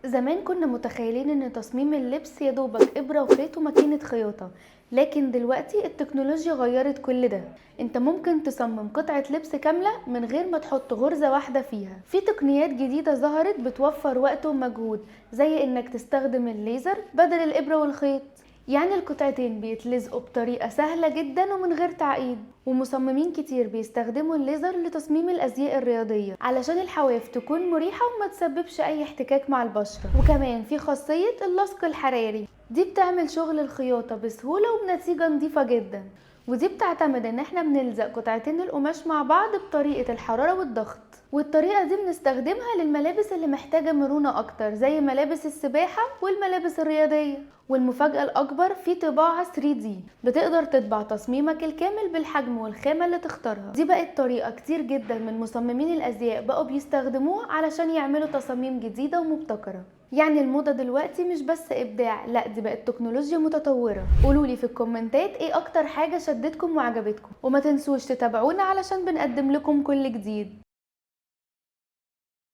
زمان كنا متخيلين ان تصميم اللبس يا دوبك ابرة وخيط وماكينة خياطة، لكن دلوقتي التكنولوجيا غيرت كل ده. انت ممكن تصمم قطعة لبس كاملة من غير ما تحط غرزة واحدة فيها. في تقنيات جديدة ظهرت بتوفر وقت ومجهود، زي انك تستخدم الليزر بدل الابرة والخيط. يعني القطعتين بيتلزقوا بطريقة سهلة جدا ومن غير تعقيد. ومصممين كتير بيستخدموا الليزر لتصميم الأزياء الرياضية علشان الحواف تكون مريحة وما تسببش أي احتكاك مع البشرة. وكمان في خاصية اللصق الحراري، دي بتعمل شغل الخياطة بسهولة وبنتيجة نظيفة جدا. ودي بتعتمد ان احنا بنلزق قطعتين القماش مع بعض بطريقة الحرارة والضغط. والطريقة دي بنستخدمها للملابس اللي محتاجة مرونة اكتر، زي ملابس السباحة والملابس الرياضية. والمفاجأة الأكبر في طباعة 3D، بتقدر تطبع تصميمك الكامل بالحجم والخامة اللي تختارها. دي بقت طريقة كتير جدا من مصممين الأزياء بقوا بيستخدموها علشان يعملوا تصاميم جديدة ومبتكرة. يعني الموضة دلوقتي مش بس إبداع، لا دي بقت تكنولوجيا متطورة. قولولي في الكومنتات ايه أكتر حاجة شدتكم وعجبتكم، وما تنسوش تتابعونا علشان بنقدم لكم كل جديد.